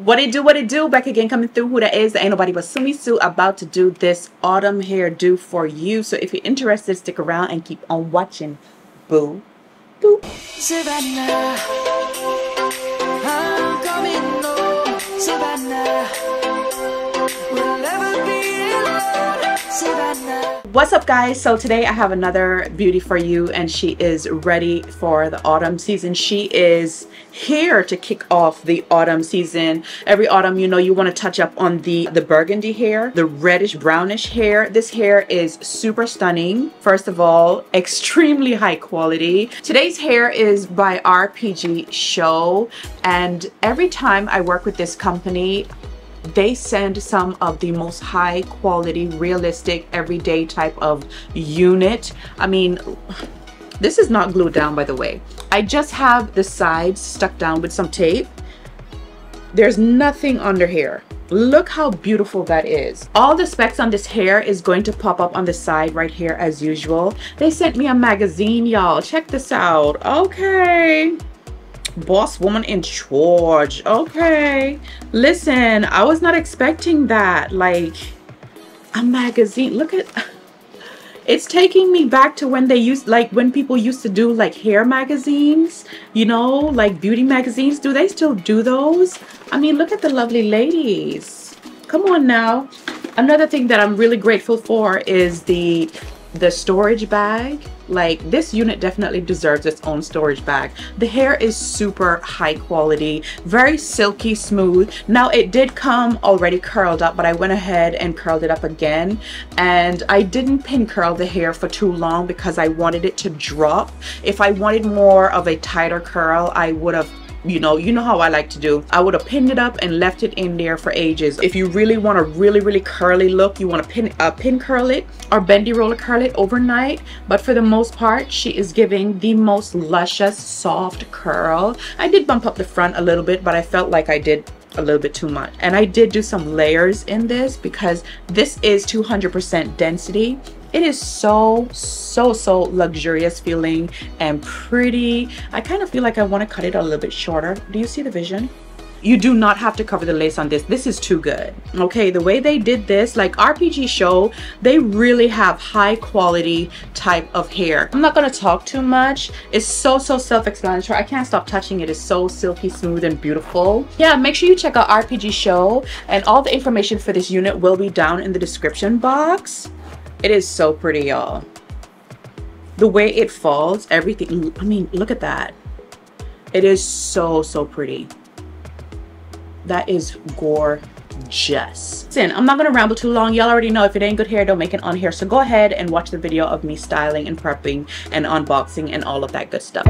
What it do, back again, coming through. Who that is? That ain't nobody but Sumi Sue, about to do this autumn hairdo for you. So if you're interested, stick around and keep on watching. Boo boo. Savannah, I'm coming home. Savannah, we'll never be alone. Savannah. What's up, guys? So today I have another beauty for you, and she is ready for the autumn season. She is here to kick off the autumn season. Every autumn, you know, you want to touch up on the burgundy hair, the reddish brownish hair. This hair is super stunning. First of all, extremely high quality. Today's hair is by RPGSHOW, and every time I work with this company, they send some of the most high quality, realistic, everyday type of unit. I mean, this is not glued down, by the way. I just have the sides stuck down with some tape. There's nothing under here. Look how beautiful that is. All the specs on this hair is going to pop up on the side right here as usual. They sent me a magazine, y'all. Check this out. Okay. Boss woman in charge. Okay, listen, I was not expecting that. Like, a magazine. Look at, it's taking me back to when they used, like, when people used to do like hair magazines, you know, like beauty magazines. Do they still do those? I mean, look at the lovely ladies. Come on now. Another thing that I'm really grateful for is the storage bag. Like, this unit definitely deserves its own storage bag. The hair is super high quality, very silky smooth. Now, it did come already curled up, but I went ahead and curled it up again, and I didn't pin curl the hair for too long because I wanted it to drop. If I wanted more of a tighter curl, I would have, you know how I like to do, I would have pinned it up and left it in there for ages. If you really want a really curly look, you want to pin curl it or bendy roller curl it overnight. But for the most part, she is giving the most luscious soft curl. I did bump up the front a little bit, but I felt like I did a little bit too much, and I did do some layers in this because this is 200% density. It is so luxurious feeling and pretty. I kind of feel like I want to cut it a little bit shorter. Do you see the vision? You do not have to cover the lace on this. This is too good. Okay, the way they did this, like RPGSHOW, they really have high quality type of hair. I'm not going to talk too much. It's so self-explanatory. I can't stop touching it. It's so silky smooth and beautiful. Yeah, make sure you check out RPGSHOW, and all the information for this unit will be down in the description box. It is so pretty, y'all. The way it falls, everything. I mean, look at that. It is so pretty. That is gorgeous. Listen, I'm not gonna ramble too long. Y'all already know if it ain't good hair, don't make it on hair. So go ahead and watch the video of me styling and prepping and unboxing and all of that good stuff.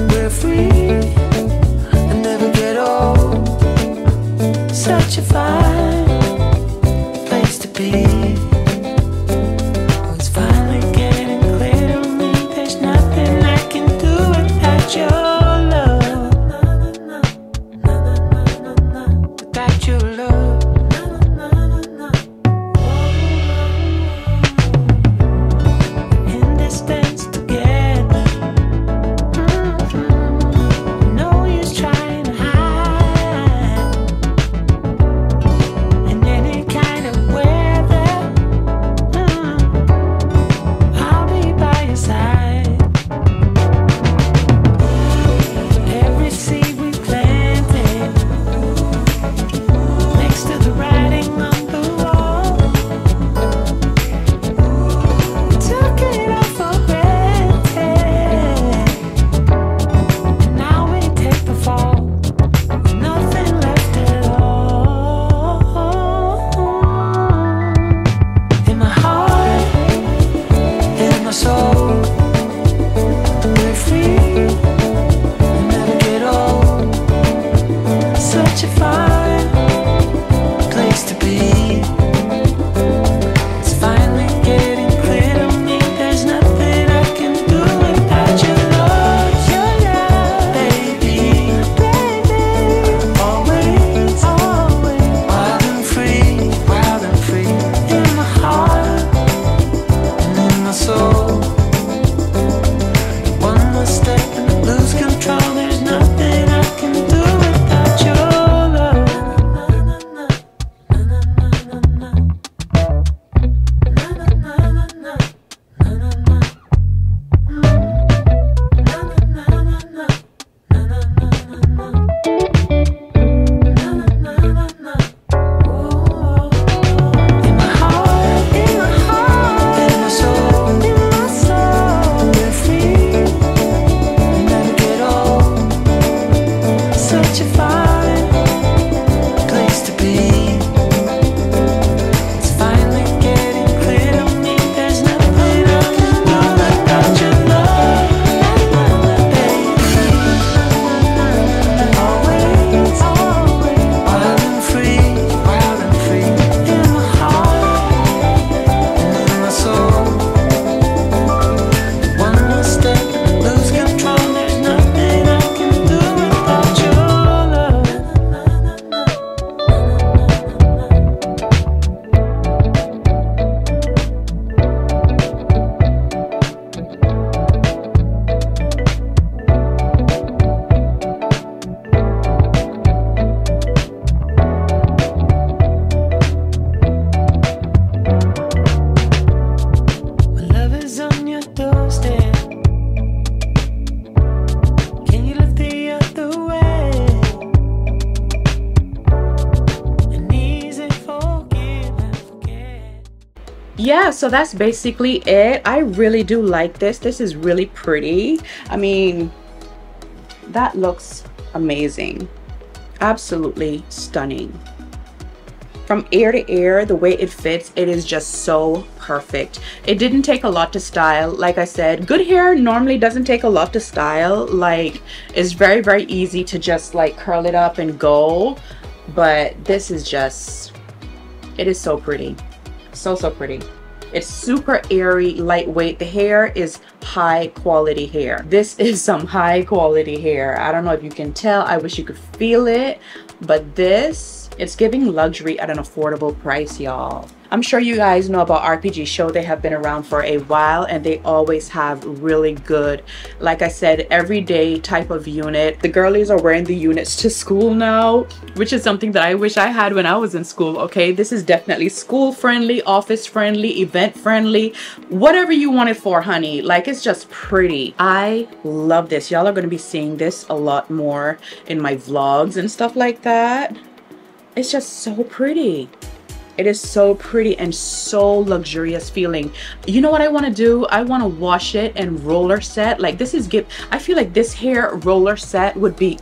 We're free and never get old. Such a fine place to be. Oh, it's finally getting clear to me. There's nothing I can do without your love. Without your love. In this dance together. We're free and never get old. Such a fine place to be. It's finally getting clear to me. There's nothing I can do without your love, baby. Always, always, wild and free in my heart and in my soul. One more step and I lose control. There's nothing I can do without your love. In my heart, in my soul, we're free and never get old. Such a fine place to be. It's finally getting clear to me. There's nothing I can do without your love, baby. Always, always, wild and free in my heart and in my soul. One more step and I lose control. There's nothing I can do without your love. When love is on your doorstep, can you look the other way? An easy forgive and forget. Yeah, so that's basically it. I really do like this. This is really pretty. I mean, that looks amazing. Absolutely stunning. From ear to ear, the way it fits, it is just so perfect. It didn't take a lot to style. Like I said, good hair normally doesn't take a lot to style. Like, it's very, very easy to just like curl it up and go. But this is just, it is so pretty. So pretty. It's super airy, lightweight. The hair is high quality hair. This is some high quality hair. I don't know if you can tell. I wish you could feel it. But this, it's giving luxury at an affordable price, y'all. I'm sure you guys know about RPGSHOW. They have been around for a while and they always have really good, like I said, everyday type of unit. The girlies are wearing the units to school now, which is something that I wish I had when I was in school, okay? This is definitely school friendly, office friendly, event friendly, whatever you want it for, honey. Like, it's just pretty. I love this. Y'all are going to be seeing this a lot more in my vlogs and stuff like that. It's just so pretty. It is so pretty and so luxurious feeling. You know what I want to do? I want to wash it and roller set. Like, this is I feel like this hair roller set would be,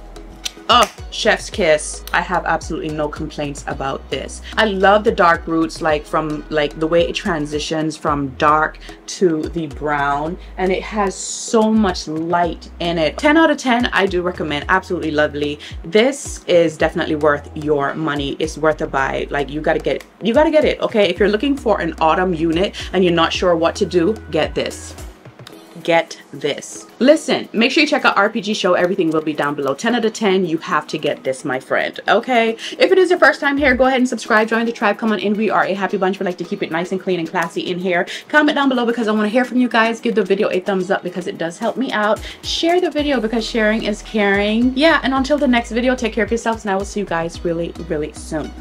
oh, chef's kiss. I have absolutely no complaints about this. I love the dark roots, like from like the way it transitions from dark to the brown, and it has so much light in it. 10 out of 10. I do recommend. Absolutely lovely. This is definitely worth your money. It's worth a buy. Like, you gotta get it, okay? If you're looking for an autumn unit and you're not sure what to do, get this. Get this. Listen, make sure you check out RPGSHOW. Everything will be down below. 10 out of 10. You have to get this, my friend. Okay? If it is your first time here, go ahead and subscribe. Join the tribe. Come on in. We are a happy bunch. We like to keep it nice and clean and classy in here. Comment down below because I want to hear from you guys. Give the video a thumbs up because it does help me out. Share the video because sharing is caring. Yeah, and until the next video, take care of yourselves and I will see you guys really, really soon.